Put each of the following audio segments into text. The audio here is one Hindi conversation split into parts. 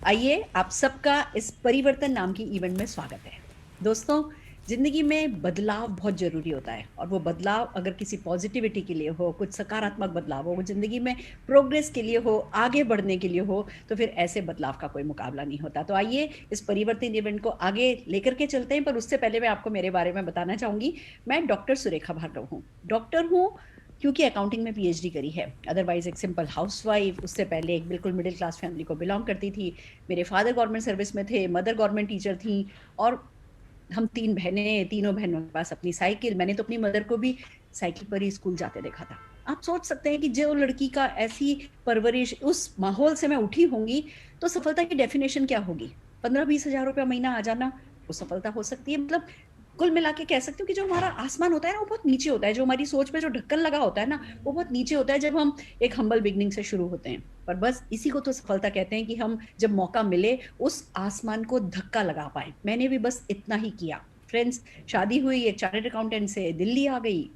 आइए आप सबका इस परिवर्तन नाम की इवेंट में स्वागत है। दोस्तों, ज़िंदगी में बदलाव बहुत ज़रूरी होता है और वो बदलाव अगर किसी पॉज़िटिविटी के लिए हो, कुछ सकारात्मक बदलाव हो, वो ज़िंदगी में प्रोग्रेस के लिए हो, आगे बढ़ने के लिए हो, तो फिर ऐसे बदलाव का कोई मुकाबला नहीं होता। तो आइए इस परिवर्तन इवेंट को आगे लेकर के चलते हैं, पर उससे पहले मैं आपको मेरे बारे में बताना चाहूँगी। मैं डॉक्टर सुरेखा भार्गव हूँ। डॉक्टर हूँ क्योंकि अकाउंटिंग में पीएचडी करी है, अदरवाइज़ एक सिंपल हाउसवाइफ़, उससे पहले एक बिल्कुल मिडल क्लास फैमिली को बिलॉन्ग करती थी। मेरे फादर गवर्नमेंट सर्विस में थे, मदर गवर्नमेंट टीचर थीं और हम 3 बहनें, तीनों बहनों के पास अपनी साइकिल। मैंने तो अपनी मदर को भी साइकिल पर ही स्कूल जाते देखा था। आप सोच सकते हैं कि जो लड़की का ऐसी परवरिश उस माहौल से मैं उठी होंगी, तो सफलता की डेफिनिशन क्या होगी? 15-20 हज़ार रुपया महीना आ जाना, वो सफलता हो सकती है। मतलब कुल मिला के कह सकती हूँ कि जो हमारा आसमान होता है ना, वो बहुत नीचे होता है। जो हमारी सोच पे जो ढक्कन लगा होता है ना, वो बहुत नीचे होता है जब हम एक हम्बल बिगिनिंग से शुरू होते हैं। पर बस इसी को तो सफलता कहते हैं कि हम जब मौका मिले, उस आसमान को धक्का लगा पाएँ। मैंने भी बस इतना ही किया। फ्रेंड्स, शादी हुई, एक चार्टर्ड अकाउंटेंट से दिल्ली आ गई।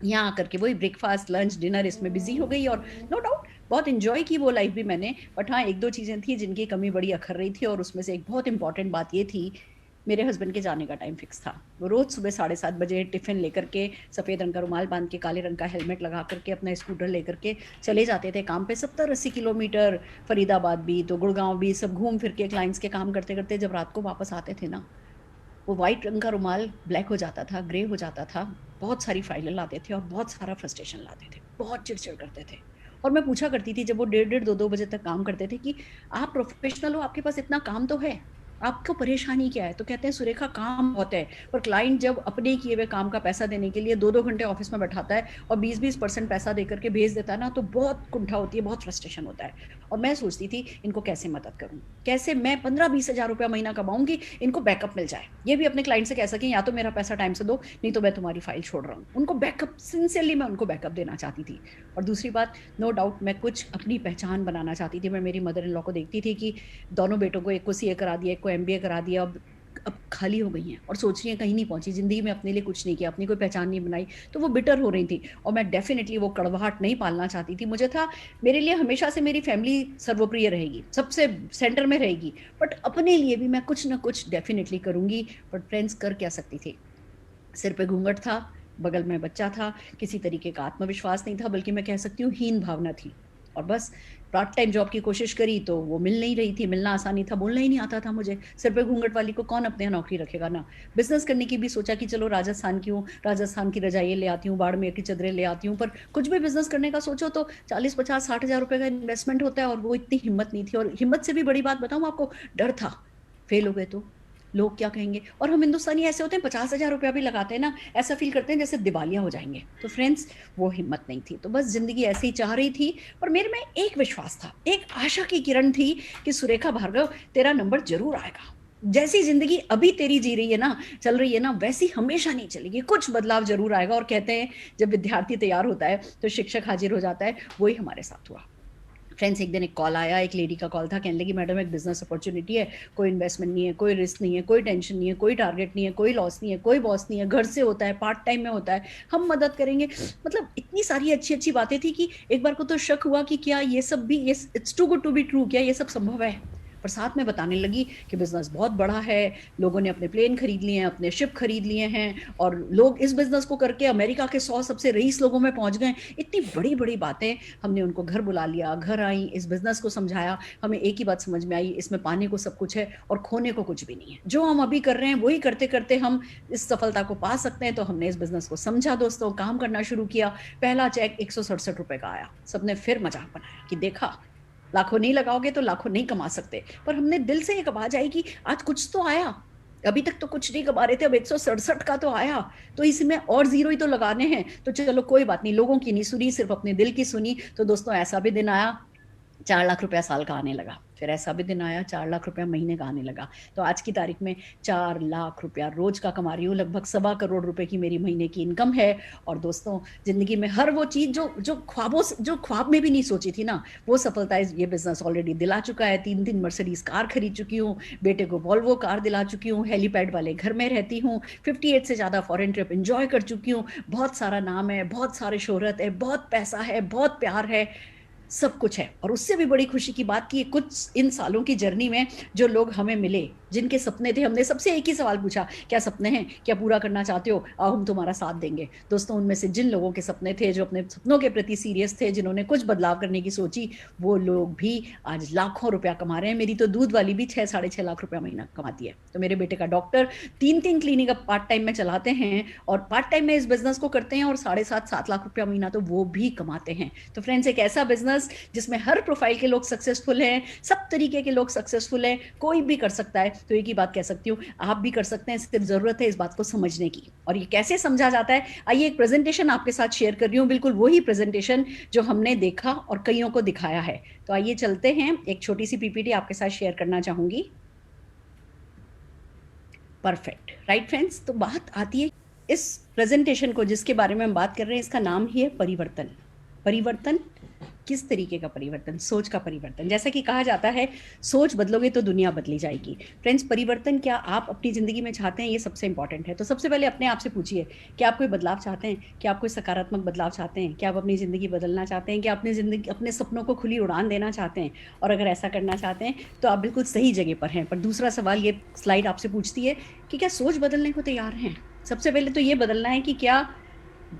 यहाँ आकर के वही ब्रेकफ़ास्ट, लंच, डिनर इसमें बिज़ी हो गई और नो डाउट बहुत एन्जॉय की वो लाइफ़ भी मैंने। बट हाँ, 1-2 चीज़ें थी जिनकी कमी बड़ी अखर रही थी और उसमें से एक बहुत इम्पोर्टेंट बात ये थी, मेरे हस्बैंड के जाने का टाइम फ़िक्स था। वो रोज़ सुबह 7:30 बजे टिफ़िन लेकर के, सफ़ेद रंग का रुमाल बाँध के, काले रंग का हेलमेट लगा कर के, अपना स्कूटर लेकर के चले जाते थे काम पे 70-80 किलोमीटर, फरीदाबाद भी, तो गुड़गाँव भी, सब घूम फिर के क्लाइंट्स के काम करते-करते जब रात को वापस आते थे ना, वो व्हाइट रंग का रुमाल ब्लैक हो जाता था, ग्रे हो जाता था। बहुत सारी फाइलें लाते थे और बहुत सारा फ्रस्ट्रेशन लाते थे। बहुत चिड़चिड़ करते थे। और मैं पूछा करती थी जब वो डेढ़-डेढ़ 2-2 बजे तक काम करते थे कि आप प्रोफेशनल हो, आपके पास इतना काम तो है, आपको परेशानी क्या है? तो कहते हैं सुरेखा काम बहुत है, पर क्लाइंट जब अपने किए हुए काम का पैसा देने के लिए 2-2 घंटे ऑफ़िस में बैठाता है और 20-20% पैसा देकर के भेज देता है ना, तो बहुत कुंठा होती है, बहुत फ्रस्ट्रेशन होता है। और मैं सोचती थी इनको कैसे मदद करूँ? कैसे मैं 15-20 हज़ार रुपया महीना कमाऊँगी, इनको बैकअप मिल जाए। ये भी अपने क्लाइंट से कह सकें या तो मेरा पैसा टाइम से दो, नहीं तो मैं तुम्हारी फाइल छोड़ रहा हूँ। उनको बैकअप सिंसियरली मैं उनको बैकअप देना चाहती थी। और दूसरी बात, नो डाउट मैं कुछ अपनी पहचान बनाना चाहती थी। मैं मेरी मदर इन लॉ को देखती थी कि दोनों बेटों को, एक को सीए करा दिया, एक को एमबीए करा दिया, अब खाली हो गई हैं और सोच रही हैं कहीं नहीं पहुँची, ज़िंदगी में अपने लिए कुछ नहीं किया, अपनी कोई पहचान नहीं बनाई, तो वो बिटर हो रही थी और मैं डेफ़िनिटली वो कड़वाहट नहीं पालना चाहती थी। मुझे था मेरे लिए हमेशा से मेरी फैमिली सर्वोप्रिय रहेगी, सबसे सेंटर में रहेगी, बट अपने लिए भी मैं कुछ न कुछ डेफ़िनिटली करूँगी। बट फ्रेंड्स, कर क्या सकती थी? सिर पे घूंघट था, बगल में बच्चा था, किसी तरीके का आत्मविश्वास नहीं था, बल्कि मैं कह सकती हूँ हीन भावना थी। और बस पार्ट टाइम जॉब की कोशिश करी तो वो मिल नहीं रही थी, मिलना आसान नहीं था, बोलना ही नहीं आता था मुझे। सिर पे घूंघट वाली को कौन अपने यहाँ नौकरी रखेगा ना। बिज़नेस करने की भी सोचा कि चलो राजस्थान की हूँ, राजस्थान की रज़ाइयाँ ले आती हूँ, बाड़मेर की चद्दरें ले आती हूँ, पर कुछ भी बिज़नेस करने का सोचो तो 40, 50, 60 हज़ार रुपए का इन्वेस्टमेंट होता है और वो इतनी हिम्मत नहीं थी और हिम्मत से भी बड़ी बात बताऊँ आपको, डर था। फेल हो गए तो? लोग क्या कहेंगे? और हम हिंदुस्तानी ऐसे होते हैं 50,000 रुपया भी लगाते हैं ना, ऐसा फ़ील करते हैं जैसे दिवालिया हो जाएँगे। तो फ्रेंड्स, वो हिम्मत नहीं थी। तो बस ज़िंदगी ऐसे ही चाह रही थी, पर मेरे में एक विश्वास था, एक आशा की किरण थी कि सुरेखा भार्गव, तेरा नंबर ज़रूर आएगा। जैसी ज़िंदगी अभी तेरी जी रही है ना, चल रही है ना, वैसी हमेशा नहीं चलेगी, कुछ बदलाव ज़रूर आएगा। और कहते हैं जब विद्यार्थी तैयार होता है, तो शिक्षक हाज़िर हो जाता है, वही हमारे साथ हुआ। फ्रेंड्स, एक दिन एक कॉल आया, एक लेडी का कॉल था, कहने लगी मैडम एक बिज़नेस अपॉर्च्युनिटी है, कोई इन्वेस्टमेंट नहीं है, कोई रिस्क नहीं है, कोई टेंशन नहीं है, कोई टारगेट नहीं है, कोई लॉस नहीं है, कोई बॉस नहीं है, घर से होता है, पार्ट टाइम में होता है, हम मदद करेंगे। मतलब इतनी सारी अच्छी-अच्छी बातें थी कि एक बार को तो शक हुआ कि क्या ये सब भी, ये it's too good to be true, क्या ये सब संभव है? पर साथ में बताने लगी कि बिज़नेस बहुत बड़ा है, लोगों ने अपने प्लेन खरीद लिए हैं, अपने शिप खरीद लिए हैं और लोग इस बिज़नेस को करके अमेरिका के 100 सबसे रईस लोगों में पहुँच गए। इतनी बड़ी-बड़ी बातें। हमने उनको घर बुला लिया, घर आई, इस बिज़नेस को समझाया, हमें एक ही बात समझ में आई, इसमें पाने को सब कुछ है और खोने को कुछ भी नहीं है। जो हम अभी कर रहे हैं, वही करते-करते हम इस सफलता को पा सकते हैं, तो हमने इस बिज़नेस को समझा दोस्तों, काम करना शुरू किया। पहला चेक ₹167 का आया। सबने फिर मज़ाक बनाया कि देखा, लाखों नहीं लगाओगे तो लाखों नहीं कमा सकते। पर हमने दिल से एक आवाज़ आई कि आज कुछ तो आया। अभी तक तो कुछ नहीं कमा रहे थे, अब 167 का तो आया, तो इसमें और ज़ीरो ही तो लगाने हैं। तो चलो कोई बात नहीं, लोगों की नहीं सुनी, सिर्फ़ अपने दिल की सुनी। तो दोस्तों, ऐसा भी दिन आया, 4 लाख रुपया साल का आने लगा। फिर ऐसा भी दिन आया, 4 लाख रुपया महीने का आने लगा। तो आज की तारीख में 4 लाख रुपया रोज़ का कमा रही हूँ, लगभग सवा करोड़ रुपए की मेरी महीने की इनकम है। और दोस्तों, ज़िंदगी में हर वो चीज़ जो जो ख्वाबों से, जो ख्वाब में भी नहीं सोची थी ना, वो सफलता इस ये बिज़नेस ऑलरेडी दिला चुका है। 3-3 मर्सिडीज़ कार खरीद चुकी हूँ, बेटे को वॉल्वो कार दिला चुकी हूँ, हेलीपैड वाले घर में रहती हूँ, 58 से ज़्यादा फॉरेन ट्रिप एन्जॉय कर चुकी हूँ, बहुत सारा नाम है, बहुत सारी शोहरत है, बहुत पैसा है, बहुत प्यार है। सब कुछ है। और उससे भी बड़ी खुशी की बात कि कुछ इन सालों की जर्नी में जो लोग हमें मिले, जिनके सपने थे, हमने सबसे एक ही सवाल पूछा, क्या सपने हैं, क्या पूरा करना चाहते हो, आओ हम तुम्हारा साथ देंगे। दोस्तों, उनमें से जिन लोगों के सपने थे, जो अपने सपनों के प्रति सीरियस थे, जिन्होंने कुछ बदलाव करने की सोची, वो लोग भी आज लाखों रुपया कमा रहे हैं। मेरी तो दूध वाली भी 6-6.5 लाख रुपया महीना कमाती है। तो मेरे बेटे का डॉक्टर 3-3 क्लिनिक अब पार्ट टाइम में चलाते हैं और पार्ट टाइम में इस बिजनेस को करते हैं और 7.5-7 लाख रुपया महीना तो वो भी कमाते हैं। तो फ्रेंड्स, एक ऐसा बिजनेस जिसमें हर प्रोफाइल के लोग सक्सेसफुल हैं, सब तरीके के लोग सक्सेसफुल हैं, कोई भी कर सकता है। तो एक ही बात कह सकती हूँ, आप भी कर सकते हैं, सिर्फ जरूरत है इस बात को समझने की। और ये कैसे समझा जाता है, आइए एक प्रेजेंटेशन आपके साथ शेयर कर रही हूँ, बिल्कुल वही प्रेजेंटेशन जो हमने देखा और कईयों को दिखाया है। तो आइए चलते हैं, एक छोटी सी पीपीटी आपके साथ शेयर करना चाहूंगी। Perfect, right friends. तो बात आती है इस प्रेजेंटेशन को जिसके बारे में हम बात कर रहे हैं, इसका नाम ही है परिवर्तन। परिवर्तन किस तरीके का परिवर्तन? सोच का परिवर्तन। जैसा कि कहा जाता है, सोच बदलोगे तो दुनिया बदली जाएगी। फ्रेंड्स, परिवर्तन क्या आप अपनी जिंदगी में चाहते हैं, ये सबसे इंपॉर्टेंट है। तो सबसे पहले अपने आप से पूछिए, क्या आप कोई बदलाव चाहते हैं? क्या आप कोई सकारात्मक बदलाव चाहते हैं? क्या आप अपनी जिंदगी बदलना चाहते हैं? क्या अपनी जिंदगी, अपने सपनों को खुली उड़ान देना चाहते हैं? और अगर ऐसा करना चाहते हैं तो आप बिल्कुल सही जगह पर हैं। पर दूसरा सवाल ये स्लाइड आपसे पूछती है कि क्या सोच बदलने को तैयार हैं? सबसे पहले तो ये बदलना है कि क्या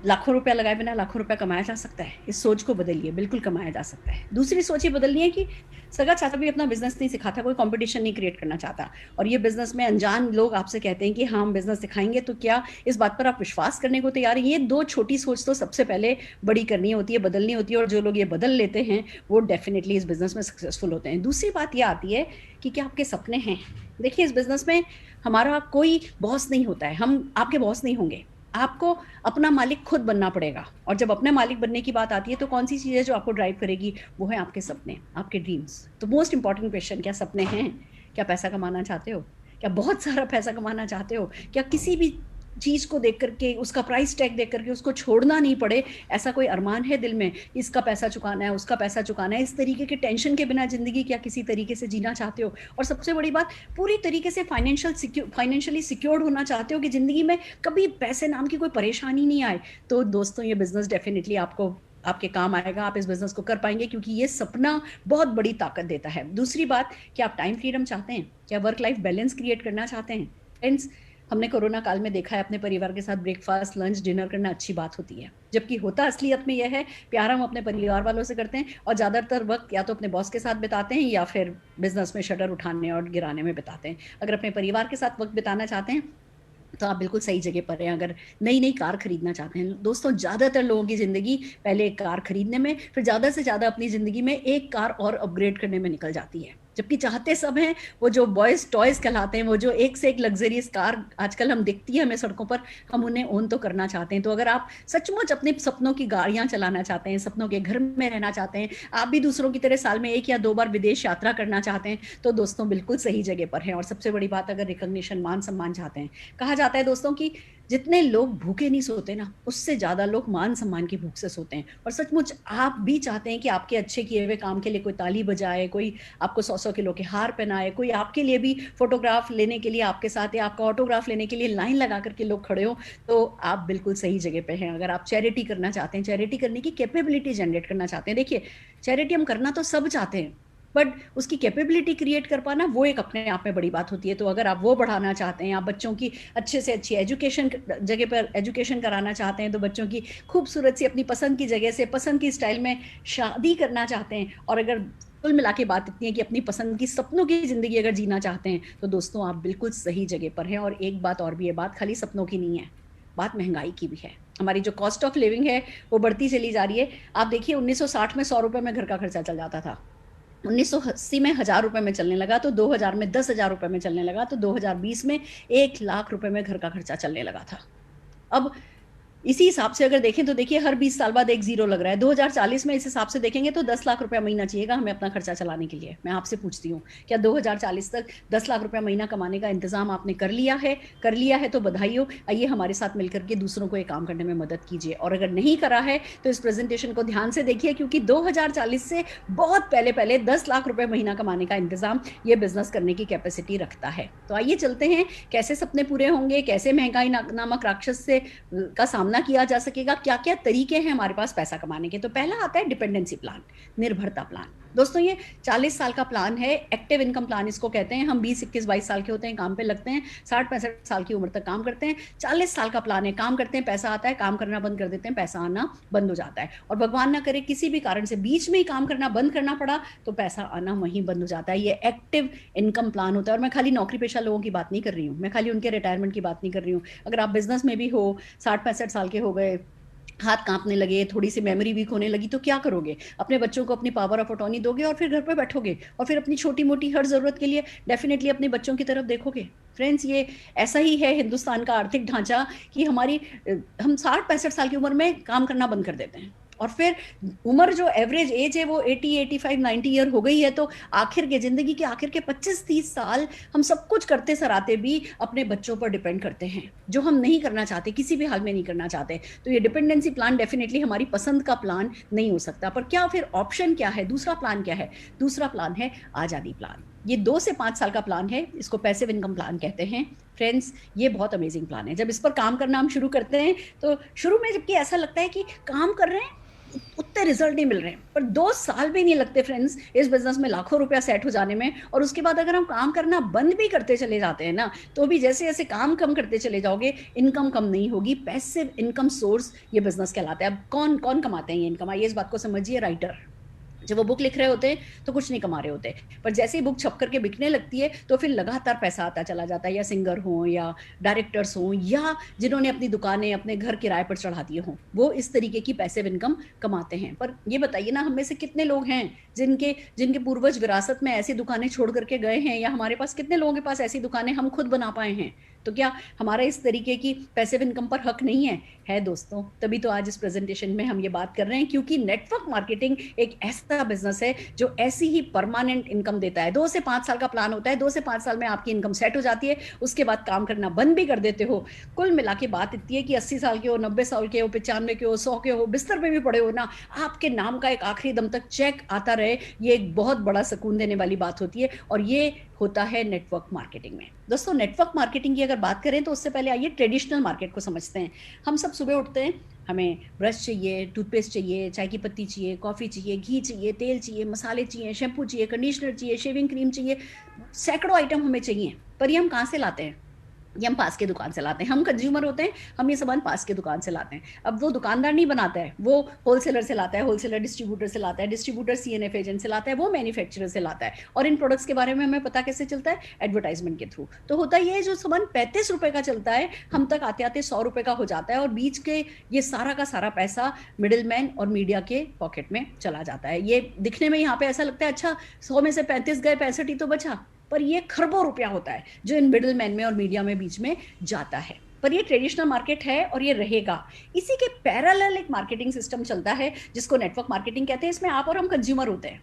लाखों रुपया लगाए बिना लाखों रुपया कमाया जा सकता है? इस सोच को बदलिए, बिल्कुल कमाया जा सकता है। दूसरी सोच ये बदलनी है कि सगा चाचा भी अपना बिजनेस नहीं सिखाता, कोई कंपटीशन नहीं क्रिएट करना चाहता, और ये बिजनेस में अनजान लोग आपसे कहते हैं कि हाँ हम बिजनेस सिखाएंगे, तो क्या इस बात पर आप विश्वास करने को तैयार हैं? ये दो छोटी सोच तो सबसे पहले बड़ी करनी होती है, बदलनी होती है, और जो लोग ये बदल लेते हैं वो डेफिनेटली इस बिजनेस में सक्सेसफुल होते हैं। दूसरी बात ये आती है कि क्या आपके सपने हैं? देखिए, इस बिजनेस में हमारा कोई बॉस नहीं होता है, हम आपके बॉस नहीं होंगे, आपको अपना मालिक खुद बनना पड़ेगा। और जब अपने मालिक बनने की बात आती है तो कौन सी चीज़ है जो आपको ड्राइव करेगी? वो है आपके सपने, आपके ड्रीम्स। तो मोस्ट इंपॉर्टेंट क्वेश्चन, क्या सपने हैं? क्या पैसा कमाना चाहते हो? क्या बहुत सारा पैसा कमाना चाहते हो? क्या किसी भी चीज को देख करके, उसका प्राइस टैग देख करके उसको छोड़ना नहीं पड़े, ऐसा कोई अरमान है दिल में? इसका पैसा चुकाना है, उसका पैसा चुकाना है, इस तरीके के टेंशन के बिना जिंदगी क्या किसी तरीके से जीना चाहते हो? और सबसे बड़ी बात, पूरी तरीके से फाइनेंशियली सिक्योर्ड होना चाहते हो कि जिंदगी में कभी पैसे नाम की कोई परेशानी नहीं आए? तो दोस्तों, ये बिजनेस डेफिनेटली आपको, आपके काम आएगा, आप इस बिजनेस को कर पाएंगे, क्योंकि ये सपना बहुत बड़ी ताकत देता है। दूसरी बात, क्या आप टाइम फ्रीडम चाहते हैं? क्या वर्क लाइफ बैलेंस क्रिएट करना चाहते हैं? फ्रेंड्स, हमने कोरोना काल में देखा है, अपने परिवार के साथ ब्रेकफास्ट, लंच, डिनर करना अच्छी बात होती है, जबकि होता असलियत में यह है, प्यार हम अपने परिवार वालों से करते हैं और ज्यादातर वक्त या तो अपने बॉस के साथ बिताते हैं या फिर बिजनेस में शटर उठाने और गिराने में बिताते हैं। अगर अपने परिवार के साथ वक्त बिताना चाहते हैं तो आप बिल्कुल सही जगह पर हैं। अगर नई नई कार खरीदना चाहते हैं, दोस्तों ज्यादातर लोगों की जिंदगी पहले एक कार खरीदने में, फिर ज्यादा से ज्यादा अपनी जिंदगी में एक कार और अपग्रेड करने में निकल जाती है, जबकि चाहते सब हैं, वो जो बॉयज टॉयज कहलाते हैं, वो जो एक से एक लग्जरियस कार आजकल हम दिखती है हमें सड़कों पर, हम उन्हें ओन तो करना चाहते हैं। तो अगर आप सचमुच अपने सपनों की गाड़ियां चलाना चाहते हैं, सपनों के घर में रहना चाहते हैं, आप भी दूसरों की तरह साल में 1 या 2 बार विदेश यात्रा करना चाहते हैं, तो दोस्तों बिल्कुल सही जगह पर हैं। और सबसे बड़ी बात, अगर रिकॉग्निशन, मान सम्मान चाहते हैं, कहा जाता है दोस्तों कि जितने लोग भूखे नहीं सोते ना, उससे ज्यादा लोग मान सम्मान की भूख से सोते हैं। और सचमुच आप भी चाहते हैं कि आपके अच्छे किए हुए काम के लिए कोई ताली बजाए, कोई आपको 100-100 किलो के हार पहनाए, कोई आपके लिए भी फोटोग्राफ लेने के लिए आपके साथ, या आपका ऑटोग्राफ लेने के लिए लाइन लगा करके लोग खड़े हो, तो आप बिल्कुल सही जगह पे हैं। अगर आप चैरिटी करना चाहते हैं, चैरिटी करने की कैपेबिलिटी जनरेट करना चाहते हैं, देखिए चैरिटी हम करना तो सब चाहते हैं, बट उसकी कैपेबिलिटी क्रिएट कर पाना वो एक अपने आप में बड़ी बात होती है। तो अगर आप वो बढ़ाना चाहते हैं, आप बच्चों की अच्छे से अच्छी एजुकेशन जगह पर एजुकेशन कराना चाहते हैं, तो बच्चों की खूबसूरत सी अपनी पसंद की जगह से पसंद की स्टाइल में शादी करना चाहते हैं, और अगर कुल मिला के बात इतनी है कि अपनी पसंद की सपनों की जिंदगी अगर जीना चाहते हैं, तो दोस्तों आप बिल्कुल सही जगह पर हैं। और एक बात और भी है, बात खाली सपनों की नहीं है, बात महंगाई की भी है। हमारी जो कॉस्ट ऑफ लिविंग है वो बढ़ती चली जा रही है। आप देखिए 1960 में 100 रुपए में घर का खर्चा चल जाता था, 1980 में 1000 रुपए में चलने लगा, तो 2000 में 10,000 रुपए में चलने लगा, तो 2020 में 1 लाख रुपए में घर का खर्चा चलने लगा था। अब इसी हिसाब से अगर देखें तो देखिए हर 20 साल बाद एक जीरो लग रहा है। 2040 में इस हिसाब से देखेंगे तो 10 लाख रुपया महीना चाहिएगा हमें अपना खर्चा चलाने के लिए। मैं आपसे पूछती हूँ, क्या 2040 तक 10 लाख रुपया महीना कमाने का इंतजाम आपने कर लिया है? कर लिया है तो बधाई हो। आइए हमारे साथ मिलकर के दूसरों को ये काम करने में मदद कीजिए, और अगर नहीं करा है तो इस प्रेजेंटेशन को ध्यान से देखिए, क्योंकि 2040 से बहुत पहले पहले 10 लाख रुपए महीना कमाने का इंतजाम ये बिजनेस करने की कैपेसिटी रखता है। तो आइए चलते हैं, कैसे सपने पूरे होंगे, कैसे महंगाई नामक राक्षस से का सामना सामना किया जा सकेगा, क्या-क्या तरीके हैं हमारे पास पैसा कमाने के। तो पहला आता है डिपेंडेंसी प्लान, निर्भरता प्लान। दोस्तों ये 40 साल का प्लान है, एक्टिव इनकम प्लान इसको कहते हैं। हम 20, 21, 22 साल के होते हैं, काम पे लगते हैं, 60-65 साल की उम्र तक काम करते हैं। 40 साल का प्लान है, काम करते हैं, पैसा आता है, काम करना बंद कर देते हैं, पैसा आना बंद हो जाता है। और भगवान ना करे किसी भी कारण से बीच में ही काम करना बंद करना पड़ा तो पैसा आना वहीं बंद हो जाता है। ये एक्टिव इनकम प्लान होता है। और मैं खाली नौकरी पेशा लोगों की बात नहीं कर रही हूँ, मैं खाली उनके रिटायरमेंट की बात नहीं कर रही हूँ। अगर आप बिजनेस में भी हो, 60-65 साल के हो गए, हाथ कांपने लगे, थोड़ी सी मेमोरी वीक होने लगी, तो क्या करोगे? अपने बच्चों को अपनी पावर ऑफ अटॉर्नी दोगे और फिर घर पे बैठोगे और फिर अपनी छोटी-मोटी हर ज़रूरत के लिए डेफिनिटली अपने बच्चों की तरफ देखोगे। फ्रेंड्स ये ऐसा ही है हिंदुस्तान का आर्थिक ढाँचा कि हम 60-65 साल की उम्र में काम करना बंद कर देते हैं। और फिर उम्र जो एवरेज एज है वो 80, 85, 90 ईयर हो गई है, तो आखिर के ज़िंदगी के आखिर के 25-30 साल हम सब कुछ करते सराते भी अपने बच्चों पर डिपेंड करते हैं, जो हम नहीं करना चाहते, किसी भी हाल में नहीं करना चाहते। तो ये डिपेंडेंसी प्लान डेफिनिटली हमारी पसंद का प्लान नहीं हो सकता। पर क्या फिर ऑप्शन क्या है? दूसरा प्लान क्या है? दूसरा प्लान है आज़ादी प्लान। ये 2 से 5 साल का प्लान है, इसको पैसिव इनकम प्लान कहते हैं। फ्रेंड्स ये बहुत अमेजिंग प्लान है। जब इस पर काम करना हम शुरू करते हैं तो शुरू में जबकि ऐसा लगता है कि काम कर रहे हैं, उतने रिजल्ट नहीं मिल रहे हैं, पर 2 साल भी नहीं लगते फ्रेंड्स इस बिजनेस में लाखों रुपया सेट हो जाने में। और उसके बाद अगर हम काम करना बंद भी करते चले जाते हैं ना, तो भी जैसे जैसे काम कम करते चले जाओगे, इनकम कम नहीं होगी। पैसिव इनकम सोर्स ये बिजनेस कहलाता है। अब कौन कौन कमाते हैं ये इनकम? आइए इस बात को समझिए। राइटर, जब वो बुक लिख रहे होते हैं तो कुछ नहीं कमा रहे होते, पर जैसे ही बुक छप करके बिकने लगती है तो फिर लगातार पैसा आता चला जाता है। या सिंगर हो, या डायरेक्टर्स हो, या जिन्होंने अपनी दुकानें अपने घर किराए पर चढ़ा दिए हों, वो इस तरीके की पैसिव इनकम कमाते हैं। पर ये बताइए ना, हम में से कितने लोग हैं जिनके जिनके पूर्वज विरासत में ऐसी दुकानें छोड़ करके गए हैं, या हमारे पास कितने लोगों के पास ऐसी दुकानें हम खुद बना पाए हैं? तो क्या हमारा इस तरीके की पैसिव इनकम पर हक नहीं है? है दोस्तों। तभी तो आज इस प्रेजेंटेशन में हम ये बात कर रहे हैं, क्योंकि नेटवर्क मार्केटिंग एक ऐसा बिजनेस है जो ऐसी ही परमानेंट इनकम देता है। 2 से 5 साल का प्लान होता है, 2 से 5 साल में आपकी इनकम सेट हो जाती है, उसके बाद काम करना बंद भी कर देते हो। कुल मिला के बात इतनी है कि 80 साल के हो, 90 साल के हो, 95 के हो, 100 के हो, बिस्तर पे भी पड़े हो ना, आपके नाम का एक आखिरी दम तक चेक आता रहे, ये एक बहुत बड़ा सुकून देने वाली बात होती है। और ये होता है नेटवर्क मार्केटिंग में। दोस्तों नेटवर्क मार्केटिंग की अगर बात करें तो उससे पहले आइए ट्रेडिशनल मार्केट को समझते हैं। हम सब सुबह उठते हैं, हमें ब्रश चाहिए, टूथपेस्ट चाहिए, चाय की पत्ती चाहिए, कॉफ़ी चाहिए, घी चाहिए, तेल चाहिए, मसाले चाहिए, शैम्पू चाहिए, कंडीशनर चाहिए, शेविंग क्रीम चाहिए, सैकड़ों आइटम हमें चाहिए। पर ये हम कहाँ से लाते हैं? ये हम पास के दुकान से लाते हैं। हम कंज्यूमर होते हैं, हम ये सामान पास के दुकान से लाते हैं। अब वो दुकानदार नहीं बनाता है, वो होलसेलर से लाता है, होलसेलर डिस्ट्रीब्यूटर से लाता है, डिस्ट्रीब्यूटर सीएनएफ एजेंट से लाता है, वो मैन्युफैक्चरर से लाता है। और इन प्रोडक्ट्स के बारे में हमें पता कैसे चलता है? एडवर्टाइजमेंट के थ्रू। तो होता ये है, जो सामान 35 रुपए का चलता है, हम तक आते आते 100 रुपए का हो जाता है, और बीच के ये सारा का सारा पैसा मिडिलमैन और मीडिया के पॉकेट में चला जाता है। ये दिखने में यहाँ पे ऐसा लगता है अच्छा 100 में से 35 गए, 65 ही तो बचा, पर ये खरबों रुपया होता है जो इन मिडिल मैन में और मीडिया में बीच में जाता है। पर ये ट्रेडिशनल मार्केट है और ये रहेगा। इसी के पैरेलल एक मार्केटिंग सिस्टम चलता है जिसको नेटवर्क मार्केटिंग कहते हैं। इसमें आप और हम कंज्यूमर होते हैं,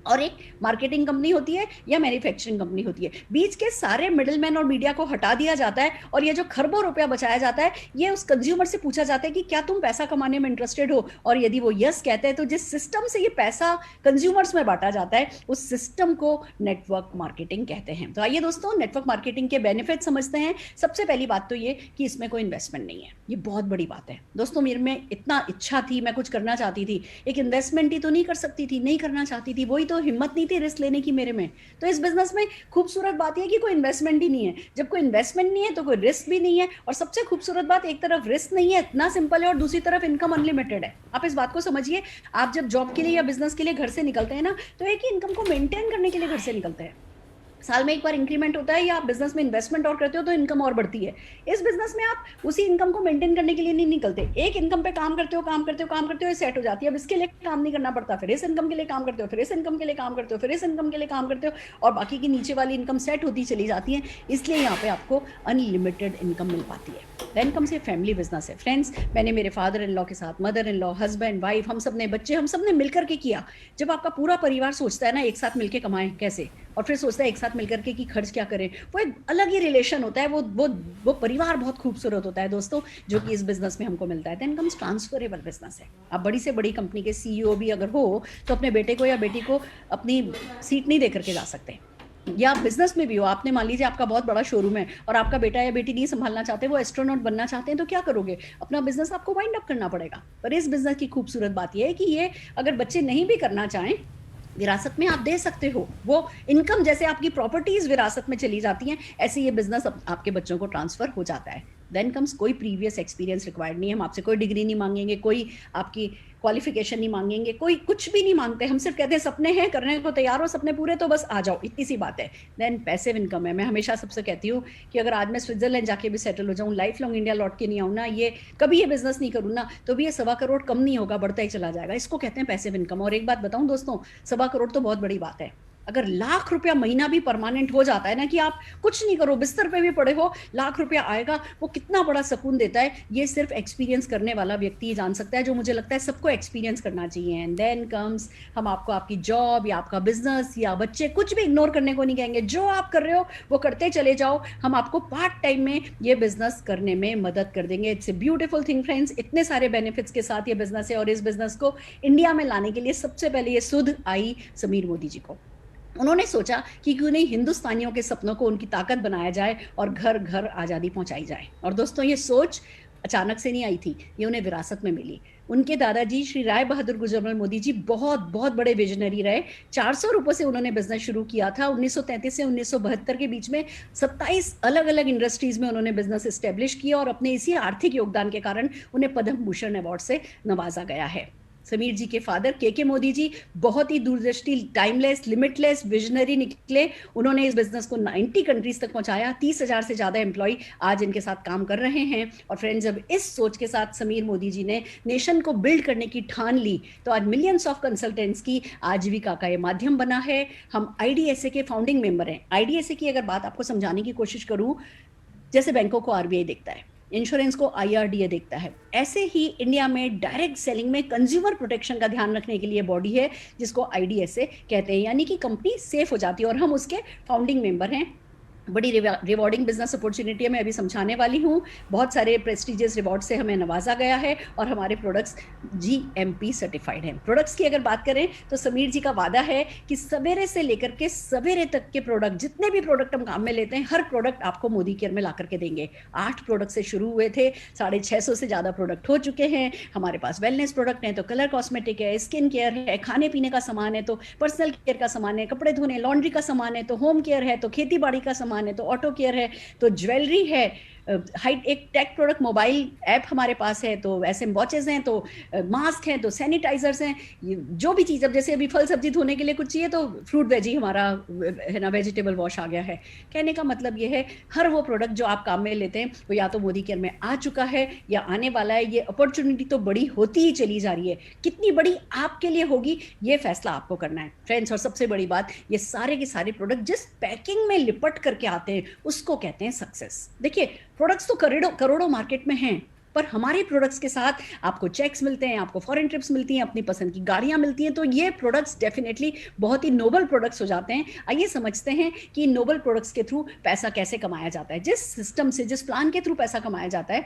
और एक मार्केटिंग कंपनी होती है या मैन्युफैक्चरिंग कंपनी होती है। बीच के सारे मिडिलमैन और मीडिया को हटा दिया जाता है, और ये जो खरबों रुपया बचाया जाता है, ये उस कंज्यूमर से पूछा जाता है कि क्या तुम पैसा कमाने में इंटरेस्टेड हो? और यदि वो यस कहते हैं तो जिस सिस्टम से ये पैसा कंज्यूमर्स में बांटा जाता है, उस सिस्टम को नेटवर्क मार्केटिंग कहते हैं। तो आइए दोस्तों नेटवर्क मार्केटिंग के बेनिफिट समझते हैं। सबसे पहली बात तो ये कि इसमें कोई इन्वेस्टमेंट नहीं है। ये बहुत बड़ी बात है दोस्तों। मेरे में इतना इच्छा थी, मैं कुछ करना चाहती थी, एक इन्वेस्टमेंट ही तो नहीं कर सकती थी, नहीं करना चाहती थी, वही तो हिम्मत नहीं थी रिस्क लेने की मेरे में। तो इस बिजनेस में खूबसूरत बात यह है कि कोई इन्वेस्टमेंट ही नहीं है। जब कोई इन्वेस्टमेंट नहीं है तो कोई रिस्क भी नहीं है, और सबसे खूबसूरत बात, एक तरफ रिस्क नहीं है, इतना सिंपल है, और दूसरी तरफ इनकम अनलिमिटेड है। आप इस बात को समझिए। आप जब जॉब के लिए या बिजनेस के लिए घर से निकलते हैं ना, तो एक ही इनकम को मेंटेन करने के लिए घर से निकलते हैं। साल में एक बार इंक्रीमेंट होता है, या आप बिजनेस में इन्वेस्टमेंट और करते हो तो इनकम और बढ़ती है। इस बिजनेस में आप उसी इनकम को मेंटेन करने के लिए नहीं निकलते। एक इनकम पे काम करते हो, काम करते हो, काम करते हो, ये सेट हो जाती है। अब इसके लिए काम नहीं करना पड़ता, फिर इस इनकम के लिए काम करते हो, फिर इस इनकम के लिए काम करते हो, फिर इस इनकम के लिए काम करते हो, और बाकी की नीचे वाली इनकम सेट होती चली जाती है। इसलिए यहाँ पे आपको अनलिमिटेड इनकम मिल पाती है। इनकम से फैमिली बिजनेस है फ्रेंड्स। मैंने मेरे फादर इन लॉ के साथ, mother in law, husband, wife, हम सब ने, बच्चे, हम सब ने मिलकर के किया। जब आपका पूरा परिवार सोचता है ना एक साथ मिलकर कमाएं कैसे, और फिर सोचता है एक साथ मिलकर के कि खर्च क्या करें, वो एक अलग ही रिलेशन होता है। वो परिवार बहुत खूबसूरत होता है दोस्तों, जो कि इस बिजनेस में हमको मिलता है। तो इनकम ट्रांसफरेबल बिजनेस है। आप बड़ी से बड़ी कंपनी के सीईओ भी अगर हो तो अपने बेटे को या बेटी को अपनी सीट नहीं दे करके जा सकते। या बिजनेस में भी हो, आपने मान लीजिए आपका बहुत बड़ा शोरूम है और आपका बेटा या बेटी नहीं संभालना चाहते, वो एस्ट्रोनॉट बनना चाहते हैं, तो क्या करोगे? अपना बिजनेस आपको वाइंड अप करना पड़ेगा। पर इस बिजनेस की खूबसूरत बात यह है कि ये अगर बच्चे नहीं भी करना चाहें, विरासत में आप दे सकते हो। वो इनकम, जैसे आपकी प्रॉपर्टीज विरासत में चली जाती हैं, ऐसे ये बिजनेस आपके बच्चों को ट्रांसफर हो जाता है। देन कम्स, कोई प्रीवियस एक्सपीरियंस रिक्वायर्ड नहीं है, हम आपसे कोई डिग्री नहीं मांगेंगे, कोई आपकी क्वालिफिकेशन नहीं मांगेंगे, कोई कुछ भी नहीं मांगते। हम सिर्फ कहते हैं सपने हैं, करने को तैयार हो, सपने पूरे तो बस आ जाओ, इतनी सी बात है। देन पैसिव इनकम है। मैं हमेशा सबसे कहती हूँ कि अगर आज मैं स्विट्जरलैंड जाके भी सेटल हो जाऊँ, लाइफ लॉन्ग इंडिया लौट के नहीं आऊँ ना, ये कभी ये बिजनेस नहीं करूँ ना, तो भी ये 1.25 करोड़ कम नहीं होगा, बढ़ता ही चला जाएगा। इसको कहते हैं पैसिव इनकम। और एक बात बताऊं दोस्तों, 1.25 करोड़ तो बहुत बड़ी बात है। अगर ₹1,00,000 महीना भी परमानेंट हो जाता है ना, कि आप कुछ नहीं करो, बिस्तर पे भी पड़े हो, ₹1,00,000 आएगा, वो कितना बड़ा सुकून देता है, ये सिर्फ एक्सपीरियंस करने वाला व्यक्ति ही जान सकता है, जो मुझे लगता है सबको एक्सपीरियंस करना चाहिए। एंड देन कम्स, हम आपको आपकी जॉब या आपका बिजनेस या बच्चे कुछ भी इग्नोर करने को नहीं कहेंगे। जो आप कर रहे हो वो करते चले जाओ, हम आपको पार्ट टाइम में ये बिजनेस करने में मदद कर देंगे। It's a beautiful thing friends. इतने सारे बेनिफिट्स के साथ ये बिजनेस है, और इस बिजनेस को इंडिया में लाने के लिए सबसे पहले ये सुध आई समीर मोदी जी को। उन्होंने सोचा कि क्यों नहीं हिंदुस्तानियों के सपनों को उनकी ताकत बनाया जाए और घर घर आज़ादी पहुंचाई जाए। और दोस्तों, ये सोच अचानक से नहीं आई थी, ये उन्हें विरासत में मिली। उनके दादाजी श्री राय बहादुर गुजरमल मोदी जी बहुत बहुत बड़े विजनरी रहे। 400 रुपए से उन्होंने बिजनेस शुरू किया था। 1933 से 1972 के बीच में 27 अलग अलग इंडस्ट्रीज में उन्होंने बिजनेस एस्टेब्लिश किया, और अपने इसी आर्थिक योगदान के कारण उन्हें पद्म भूषण अवार्ड से नवाजा गया है। समीर जी के फादर के मोदी जी बहुत ही दूरदृष्टि, टाइमलेस, लिमिटलेस विजनरी निकले। उन्होंने इस बिजनेस को 90 कंट्रीज तक पहुंचाया। 30,000 से ज्यादा एम्प्लॉय आज इनके साथ काम कर रहे हैं। और फ्रेंड्स, जब इस सोच के साथ समीर मोदी जी ने नेशन को बिल्ड करने की ठान ली, तो आज मिलियंस ऑफ कंसल्टेंट्स की आजीविका का ये माध्यम बना है। हम आईडीएसए के फाउंडिंग मेंबर हैं। आईडीएसए की अगर बात आपको समझाने की कोशिश करूं, जैसे बैंकों को आरबीआई देखता है, इंश्योरेंस को आईआरडीए देखता है, ऐसे ही इंडिया में डायरेक्ट सेलिंग में कंज्यूमर प्रोटेक्शन का ध्यान रखने के लिए बॉडी है, जिसको आईडीएसए कहते हैं। यानी कि कंपनी सेफ हो जाती है, और हम उसके फाउंडिंग मेंबर हैं। बड़ी रिवॉर्डिंग बिजनेस अपॉर्चुनिटी है, मैं अभी समझाने वाली हूँ। बहुत सारे प्रेस्टिजियस रिवॉर्ड से हमें नवाजा गया है, और हमारे प्रोडक्ट्स जीएमपी सर्टिफाइड हैं। प्रोडक्ट्स की अगर बात करें तो समीर जी का वादा है कि सवेरे से लेकर के सवेरे तक के प्रोडक्ट, जितने भी प्रोडक्ट हम काम में लेते हैं, हर प्रोडक्ट आपको मोदी केयर में ला करके देंगे। 8 प्रोडक्ट से शुरू हुए थे, 650 से ज्यादा प्रोडक्ट हो चुके हैं। हमारे पास वेलनेस प्रोडक्ट है तो कलर कॉस्मेटिक है, स्किन केयर है, खाने पीने का सामान है तो पर्सनल केयर का सामान है, कपड़े धोने लॉन्ड्री का सामान है तो होम केयर है, तो खेती बाड़ी का सामान है, तो ऑटो केयर है, तो ज्वेलरी है, एक टेक प्रोडक्ट मोबाइल ऐप हमारे पास है, तो ऐसे वॉचेस हैं, तो मास्क हैं, तो सैनिटाइजर्स हैं। जो भी चीज़, अब जैसे अभी फल सब्जी धोने के लिए कुछ चाहिए तो फ्रूट वेजी हमारा है ना, वेजिटेबल वॉश आ गया है। कहने का मतलब ये है, हर वो प्रोडक्ट जो आप काम में लेते हैं वो या तो मोदी केयर में आ चुका है या आने वाला है। ये अपॉर्चुनिटी तो बड़ी होती ही चली जा रही है, कितनी बड़ी आपके लिए होगी ये फैसला आपको करना है फ्रेंड्स। और सबसे बड़ी बात, ये सारे के सारे प्रोडक्ट जिस पैकिंग में लिपट करके आते हैं उसको कहते हैं सक्सेस। देखिए, प्रोडक्ट्स तो करोड़ों करोड़ों मार्केट में हैं, पर हमारे प्रोडक्ट्स के साथ आपको चेक्स मिलते हैं, आपको फॉरेन ट्रिप्स मिलती हैं, अपनी पसंद की गाड़ियां मिलती हैं, तो ये प्रोडक्ट्स डेफिनेटली बहुत ही नोबल प्रोडक्ट्स हो जाते हैं। आइए समझते हैं कि नोबल प्रोडक्ट्स के थ्रू पैसा कैसे कमाया जाता है। जिस सिस्टम से, जिस प्लान के थ्रू पैसा कमाया जाता है